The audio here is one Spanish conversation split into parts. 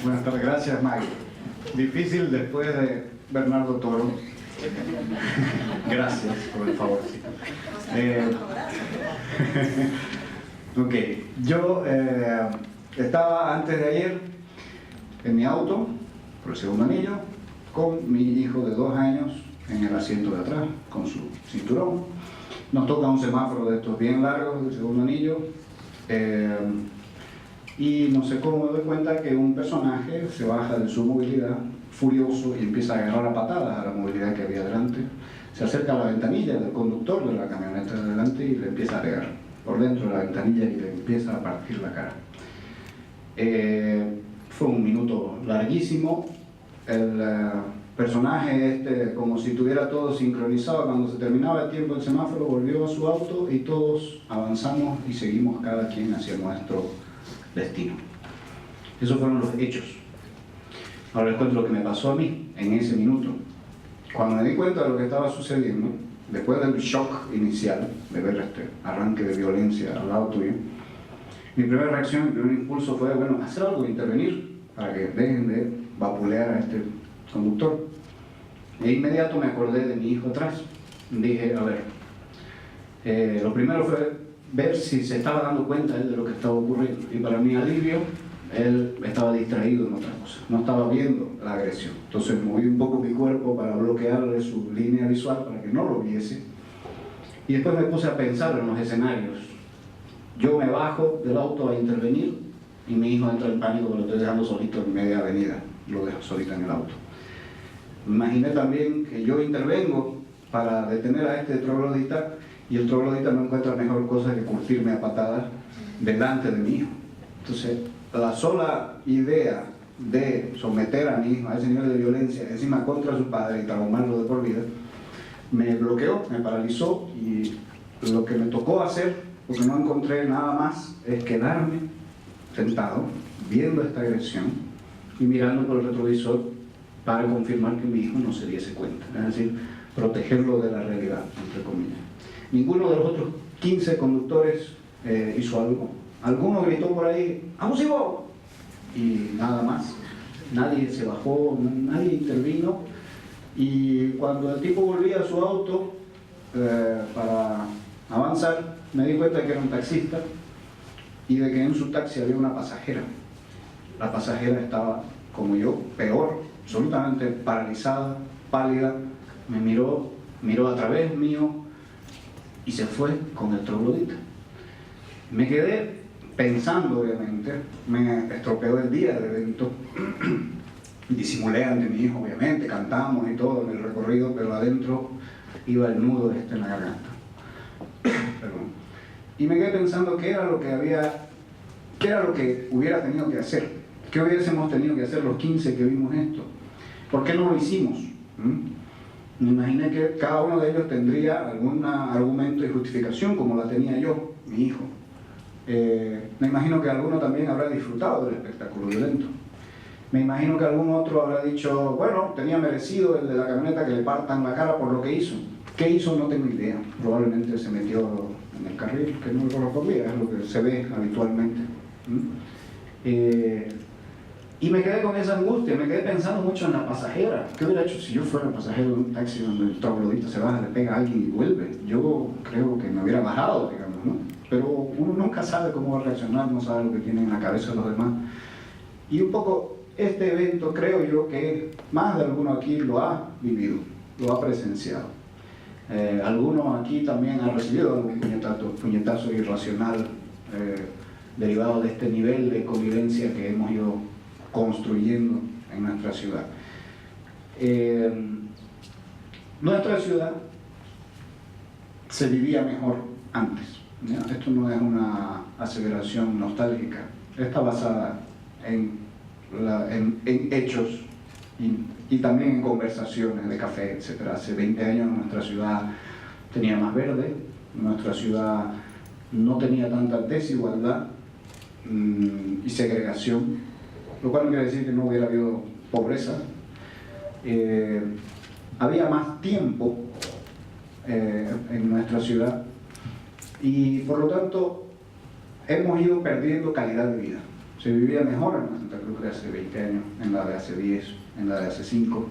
Buenas tardes, gracias Maggie. Difícil después de Bernardo Toro. Gracias por el favor. Ok, yo estaba antes de ayer en mi auto, por el segundo anillo, con mi hijo de 2 años en el asiento de atrás, con su cinturón. Nos toca un semáforo de estos bien largos del segundo anillo. Y no sé cómo me doy cuenta que un personaje se baja de su movilidad furioso y empieza a agarrar a patadas a la movilidad que había delante. Se acerca a la ventanilla del conductor de la camioneta de delante y le empieza a pegar por dentro de la ventanilla y le empieza a partir la cara. Fue un minuto larguísimo. El personaje como si tuviera todo sincronizado, cuando se terminaba el tiempo del semáforo volvió a su auto y todos avanzamos y seguimos cada quien hacia nuestro destino. Esos fueron los hechos. Ahora les cuento lo que me pasó a mí en ese minuto. Cuando me di cuenta de lo que estaba sucediendo, después del shock inicial de ver este arranque de violencia al lado tuyo, mi primera reacción, mi primer impulso fue, bueno, hacer algo, intervenir para que dejen de vapulear a este conductor. De inmediato me acordé de mi hijo atrás. Dije, a ver, lo primero fue ver si se estaba dando cuenta él de lo que estaba ocurriendo. Y para mi alivio, él estaba distraído en otras cosas, no estaba viendo la agresión. Entonces moví un poco mi cuerpo para bloquearle su línea visual para que no lo viese. Y después me puse a pensar en los escenarios. Yo me bajo del auto a intervenir y mi hijo entra en pánico porque lo estoy dejando solito en media avenida. Lo dejo solito en el auto. Imaginé también que yo intervengo para detener a este troglodita y el troglodita no encuentra mejor cosa que curtirme a patadas delante de mi hijo. Entonces, la sola idea de someter a mi hijo a ese nivel de violencia, encima contra su padre y traumarlo de por vida, me bloqueó, me paralizó y lo que me tocó hacer, porque no encontré nada más, es quedarme sentado, viendo esta agresión y mirando por el retrovisor para confirmar que mi hijo no se diese cuenta, es decir, protegerlo de la realidad, entre comillas. Ninguno de los otros 15 conductores hizo algo. Alguno gritó por ahí, ¡abusivo! Y nada más. Nadie se bajó, nadie intervino. Y cuando el tipo volvía a su auto para avanzar, me di cuenta que era un taxista y de que en su taxi había una pasajera. La pasajera estaba, como yo, peor, absolutamente paralizada, pálida. Me miró a través mío y se fue con el troglodita. Me quedé pensando, obviamente, me estropeó el día del evento. Disimulé ante mi hijo, obviamente, cantamos y todo en el recorrido, pero adentro iba el nudo en la garganta. Perdón. Y me quedé pensando qué era lo que hubiera tenido que hacer, qué hubiésemos tenido que hacer los 15 que vimos esto. ¿Por qué no lo hicimos? Me imaginé que cada uno de ellos tendría algún argumento y justificación, como la tenía yo, mi hijo. Me imagino que alguno también habrá disfrutado del espectáculo violento. Me imagino que algún otro habrá dicho, bueno, tenía merecido el de la camioneta que le partan la cara por lo que hizo. ¿Qué hizo? No tengo idea. Probablemente se metió en el carril que no le correspondía, es lo que se ve habitualmente. Y me quedé con esa angustia, me quedé pensando mucho en la pasajera. ¿Qué hubiera hecho si yo fuera pasajero de un taxi donde el troglodita se baja, le pega a alguien y vuelve? Yo creo que me hubiera bajado, digamos, ¿no? Pero uno nunca sabe cómo va a reaccionar, no sabe lo que tiene en la cabeza los demás. Y un poco este evento creo yo que más de alguno aquí lo ha vivido, lo ha presenciado. Algunos aquí también han recibido algún puñetazo irracional derivado de este nivel de convivencia que hemos ido construyendo en nuestra ciudad. Nuestra ciudad se vivía mejor antes, ¿ya? Esto no es una aseveración nostálgica, está basada en hechos y también en conversaciones de café, etc. Hace 20 años nuestra ciudad tenía más verde, nuestra ciudad no tenía tanta desigualdad y segregación, lo cual no quiere decir que no hubiera habido pobreza. Había más tiempo en nuestra ciudad y por lo tanto hemos ido perdiendo calidad de vida. Se vivía mejor en la Santa Cruz de hace 20 años, en la de hace 10, en la de hace 5.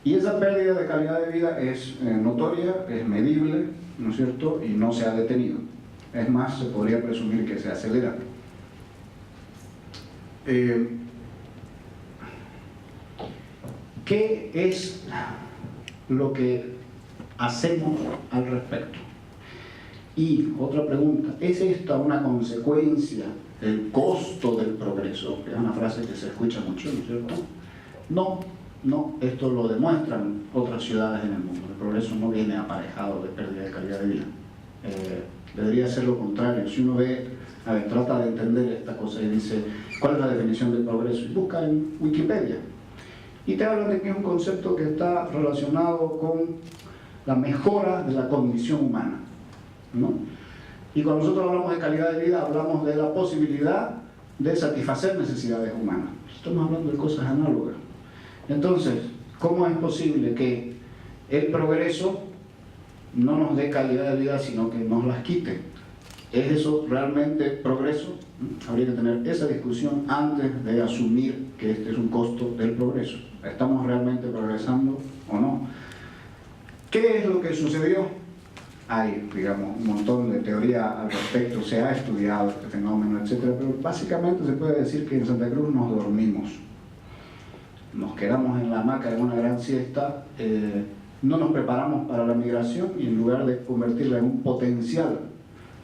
Y esa pérdida de calidad de vida es notoria, es medible, ¿no es cierto? Y no se ha detenido. Es más, se podría presumir que se acelera. ¿Qué es lo que hacemos al respecto? Y otra pregunta, ¿es esta una consecuencia del costo del progreso? Que es una frase que se escucha mucho, ¿no es cierto? No, esto lo demuestran otras ciudades en el mundo. El progreso no viene aparejado de pérdida de calidad de vida. Debería ser lo contrario. Si uno trata de entender esta cosa y dice, ¿cuál es la definición del progreso? Y busca en Wikipedia. Y te hablan de que es un concepto que está relacionado con la mejora de la condición humana, ¿no? Y cuando nosotros hablamos de calidad de vida, hablamos de la posibilidad de satisfacer necesidades humanas. Estamos hablando de cosas análogas. Entonces, ¿cómo es posible que el progreso no nos dé calidad de vida, sino que nos las quite? ¿Es eso realmente progreso? Habría que tener esa discusión antes de asumir que este es un costo del progreso. ¿Estamos realmente progresando o no? ¿Qué es lo que sucedió? Hay, digamos, un montón de teoría al respecto, se ha estudiado este fenómeno, etc. Pero básicamente se puede decir que en Santa Cruz nos dormimos. Nos quedamos en la hamaca en una gran siesta, no nos preparamos para la migración y en lugar de convertirla en un potencial,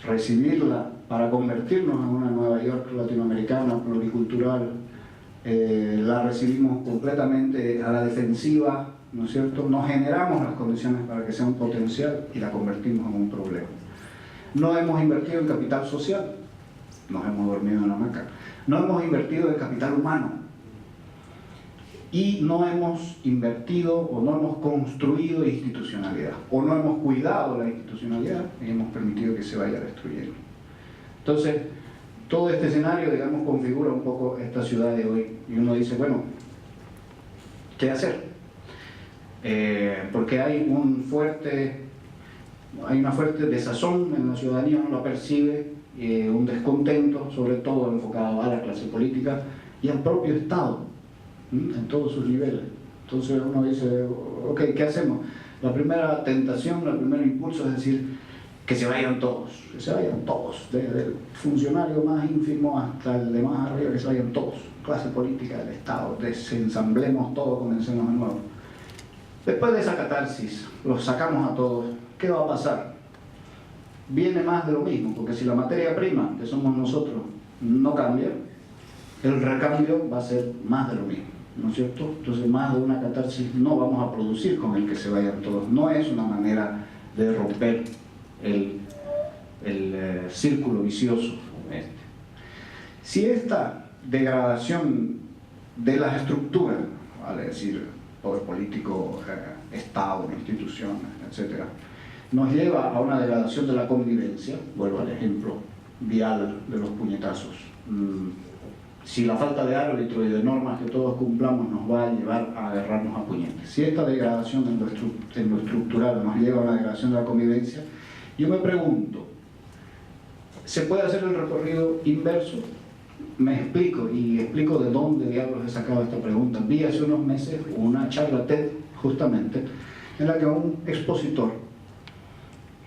recibirla para convertirnos en una Nueva York latinoamericana, pluricultural, la recibimos completamente a la defensiva, ¿no es cierto? Nos generamos las condiciones para que sea un potencial y la convertimos en un problema. No hemos invertido en capital social, nos hemos dormido en la hamaca. No hemos invertido en capital humano. Y no hemos invertido o no hemos construido institucionalidad, o no hemos cuidado la institucionalidad y hemos permitido que se vaya destruyendo. Entonces, todo este escenario, digamos, configura un poco esta ciudad de hoy. Y uno dice, bueno, ¿qué hacer? Porque hay una fuerte desazón en la ciudadanía, uno la percibe, un descontento, sobre todo enfocado a la clase política y al propio Estado, en todos sus niveles. Entonces uno dice, ok, ¿qué hacemos? La primera tentación, el primer impulso es decir, que se vayan todos, desde el funcionario más ínfimo hasta el de más arriba, que se vayan todos, clase política del Estado, desensamblemos todo, comencemos de nuevo. Después de esa catarsis, los sacamos a todos, ¿qué va a pasar? Viene más de lo mismo, porque si la materia prima, que somos nosotros, no cambia, el recambio va a ser más de lo mismo, ¿no es cierto? Entonces más de una catarsis no vamos a producir con el que se vayan todos. No es una manera de romper el círculo vicioso. Si esta degradación de las estructuras, vale decir, poder político, Estado, instituciones, etc., nos lleva a una degradación de la convivencia, vuelvo al ejemplo vial de los puñetazos. Si la falta de árbitro y de normas que todos cumplamos nos va a llevar a agarrarnos a puñetes, si esta degradación en lo estructural nos lleva a una degradación de la convivencia, yo me pregunto, ¿se puede hacer el recorrido inverso? Me explico, y explico de dónde diablos he sacado esta pregunta. Vi hace unos meses una charla TED, justamente, en la que un expositor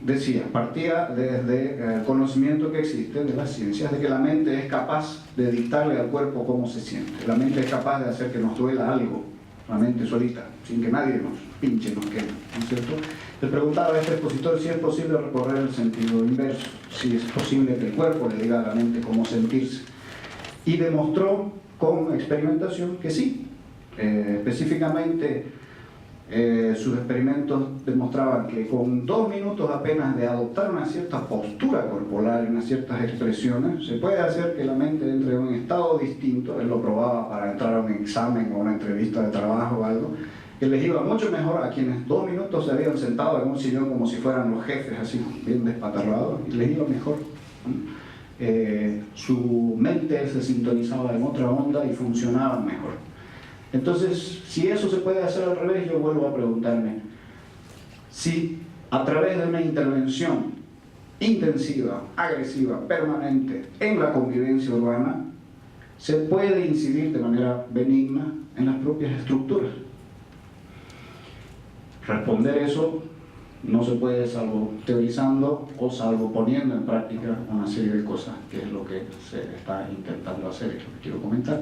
decía, partía desde el conocimiento que existe de las ciencias, de que la mente es capaz de dictarle al cuerpo cómo se siente. La mente es capaz de hacer que nos duela algo, la mente solita, sin que nadie nos pinche, nos queme, ¿no es cierto? Le preguntaba a este expositor si es posible recorrer el sentido inverso, si es posible que el cuerpo le diga a la mente cómo sentirse. Y demostró con experimentación que sí. Específicamente, sus experimentos demostraban que con 2 minutos apenas de adoptar una cierta postura corporal y unas ciertas expresiones, se puede hacer que la mente entre en un estado distinto. Él lo probaba para entrar a un examen o una entrevista de trabajo o algo, que les iba mucho mejor a quienes 2 minutos se habían sentado en un sillón como si fueran los jefes, así bien despatarrados, y les iba mejor. Su mente se sintonizaba en otra onda y funcionaba mejor. Entonces, si eso se puede hacer al revés, yo vuelvo a preguntarme si a través de una intervención intensiva, agresiva, permanente en la convivencia urbana, se puede incidir de manera benigna en las propias estructuras. Responder eso no se puede salvo teorizando o salvo poniendo en práctica una serie de cosas, que es lo que se está intentando hacer, es lo que quiero comentar.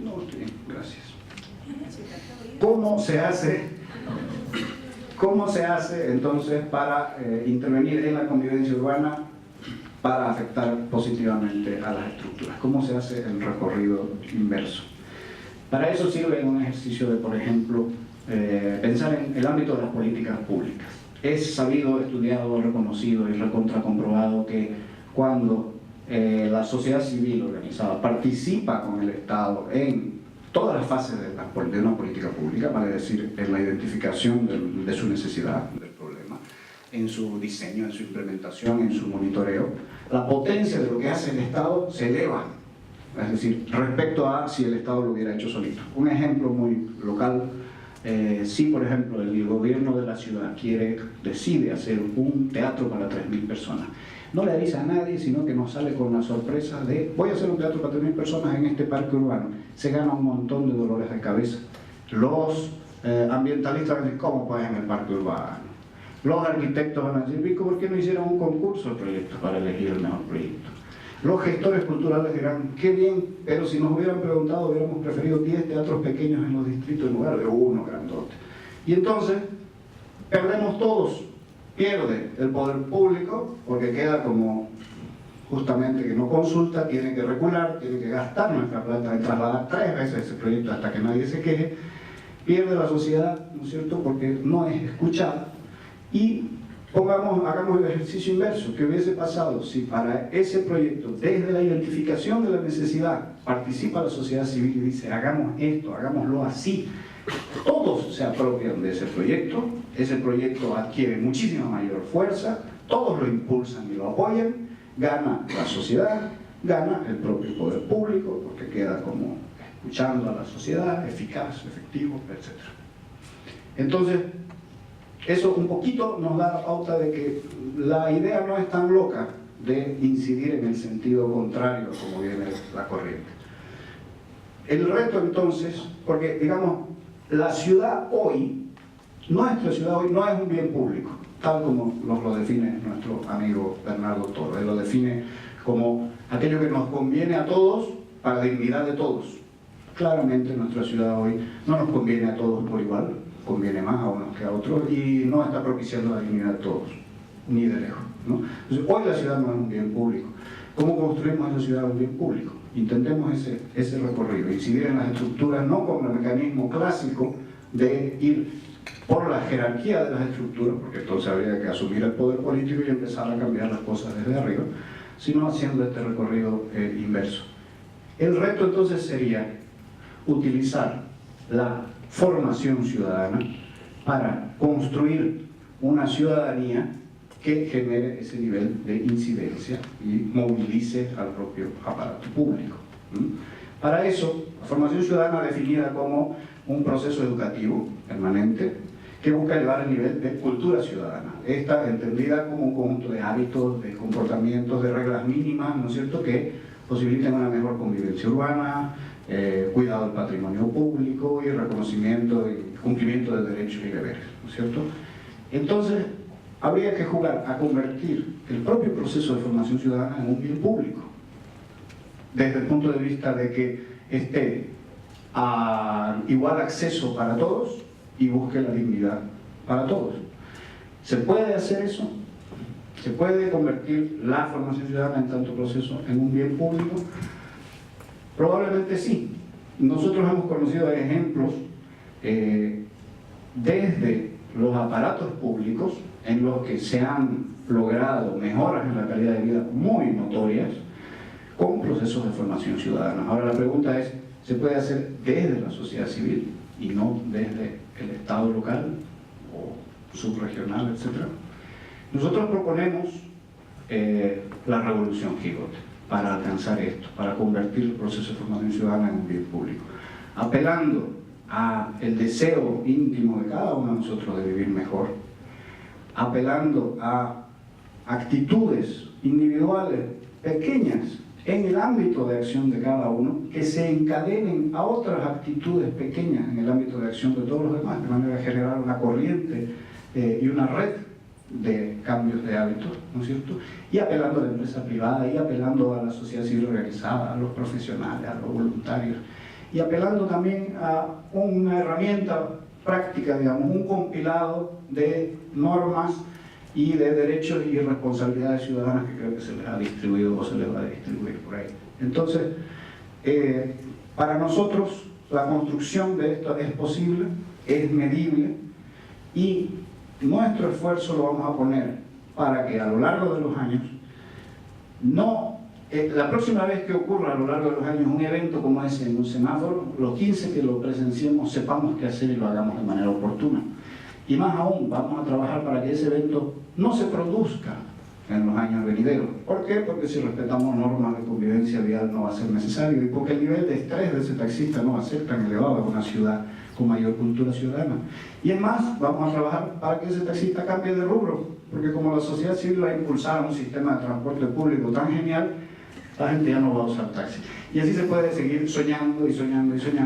No, estoy bien, gracias. ¿Cómo se hace entonces para intervenir en la convivencia urbana para afectar positivamente a las estructuras? ¿Cómo se hace el recorrido inverso? Para eso sirve un ejercicio de, por ejemplo, pensar en el ámbito de las políticas públicas. Es sabido, estudiado, reconocido y recontracomprobado que cuando la sociedad civil organizada participa con el Estado en todas las fases de una política pública, vale decir, en la identificación de su necesidad, del problema, en su diseño, en su implementación, en su monitoreo, la potencia de lo que hace el Estado se eleva, es decir, respecto a si el Estado lo hubiera hecho solito. Un ejemplo muy local, si por ejemplo el gobierno de la ciudad decide hacer un teatro para 3.000 personas, no le avisa a nadie, sino que nos sale con la sorpresa de voy a hacer un teatro para 3.000 personas en este parque urbano. Se gana un montón de dolores de cabeza. Los ambientalistas van a decir, ¿cómo pues en el parque urbano? Los arquitectos van a decir, Vico, ¿por qué no hicieron un concurso de proyectos para elegir el mejor proyecto? Los gestores culturales dirán, qué bien, pero si nos hubieran preguntado, hubiéramos preferido 10 teatros pequeños en los distritos en lugar de uno grandote. Y entonces, perdemos todos. Pierde el poder público porque queda como justamente que no consulta, tiene que recular, tiene que gastar nuestra plata en trasladar 3 veces ese proyecto hasta que nadie se queje. Pierde la sociedad, ¿no es cierto?, porque no es escuchada. Y hagamos el ejercicio inverso, que hubiese pasado si para ese proyecto, desde la identificación de la necesidad, participa la sociedad civil y dice, hagamos esto, hagámoslo así. Todos se apropian de ese proyecto adquiere muchísima mayor fuerza, todos lo impulsan y lo apoyan, gana la sociedad, gana el propio poder público, porque queda como escuchando a la sociedad, eficaz, efectivo, etc. Entonces, eso un poquito nos da la pauta de que la idea no es tan loca de incidir en el sentido contrario como viene la corriente. El reto entonces, porque digamos, la ciudad hoy, nuestra ciudad hoy no es un bien público, tal como nos lo define nuestro amigo Bernardo Toro. Él lo define como aquello que nos conviene a todos para la dignidad de todos. Claramente nuestra ciudad hoy no nos conviene a todos por igual, conviene más a unos que a otros y no está propiciando la dignidad de todos, ni de lejos, ¿no? Entonces, hoy la ciudad no es un bien público. ¿Cómo construimos esa ciudad un bien público? Intentemos ese recorrido, incidir en las estructuras no como el mecanismo clásico de ir por la jerarquía de las estructuras, porque entonces habría que asumir el poder político y empezar a cambiar las cosas desde arriba, sino haciendo este recorrido inverso. El reto entonces sería utilizar la formación ciudadana para construir una ciudadanía que genere ese nivel de incidencia y movilice al propio aparato público. Para eso, la formación ciudadana definida como un proceso educativo permanente que busca elevar el nivel de cultura ciudadana. Esta entendida como un conjunto de hábitos, de comportamientos, de reglas mínimas, ¿no es cierto?, que posibiliten una mejor convivencia urbana, cuidado del patrimonio público y reconocimiento y cumplimiento de derechos y deberes, ¿no es cierto? Entonces, habría que jugar a convertir el propio proceso de formación ciudadana en un bien público, desde el punto de vista de que esté a igual acceso para todos y busque la dignidad para todos. ¿Se puede hacer eso? ¿Se puede convertir la formación ciudadana en tanto proceso en un bien público? Probablemente sí. Nosotros hemos conocido ejemplos desde los aparatos públicos en los que se han logrado mejoras en la calidad de vida muy notorias con procesos de formación ciudadana. Ahora la pregunta es, ¿se puede hacer desde la sociedad civil y no desde el Estado local o subregional, etcétera? Nosotros proponemos la revolución Gigote para alcanzar esto, para convertir el proceso de formación ciudadana en un bien público, apelando a el deseo íntimo de cada uno de nosotros de vivir mejor, apelando a actitudes individuales pequeñas en el ámbito de acción de cada uno, que se encadenen a otras actitudes pequeñas en el ámbito de acción de todos los demás, de manera de generar una corriente y una red de cambios de hábitos, ¿no es cierto? Y apelando a la empresa privada, y apelando a la sociedad civil organizada, a los profesionales, a los voluntarios, y apelando también a una herramienta práctica, digamos, un compilado de normas y de derechos y responsabilidades ciudadanas que creo que se les ha distribuido o se les va a distribuir por ahí. Entonces, para nosotros la construcción de esto es posible, es medible, y nuestro esfuerzo lo vamos a poner para que a lo largo de los años, la próxima vez que ocurra a lo largo de los años un evento como ese en un semáforo, los 15 que lo presenciemos sepamos qué hacer y lo hagamos de manera oportuna. Y más aún, vamos a trabajar para que ese evento no se produzca en los años venideros. ¿Por qué? Porque si respetamos normas de convivencia vial no va a ser necesario, y porque el nivel de estrés de ese taxista no va a ser tan elevado en una ciudad con mayor cultura ciudadana. Y es más, vamos a trabajar para que ese taxista cambie de rubro, porque como la sociedad civil va a impulsar un sistema de transporte público tan genial, la gente ya no va a usar taxi. Y así se puede seguir soñando y soñando y soñando.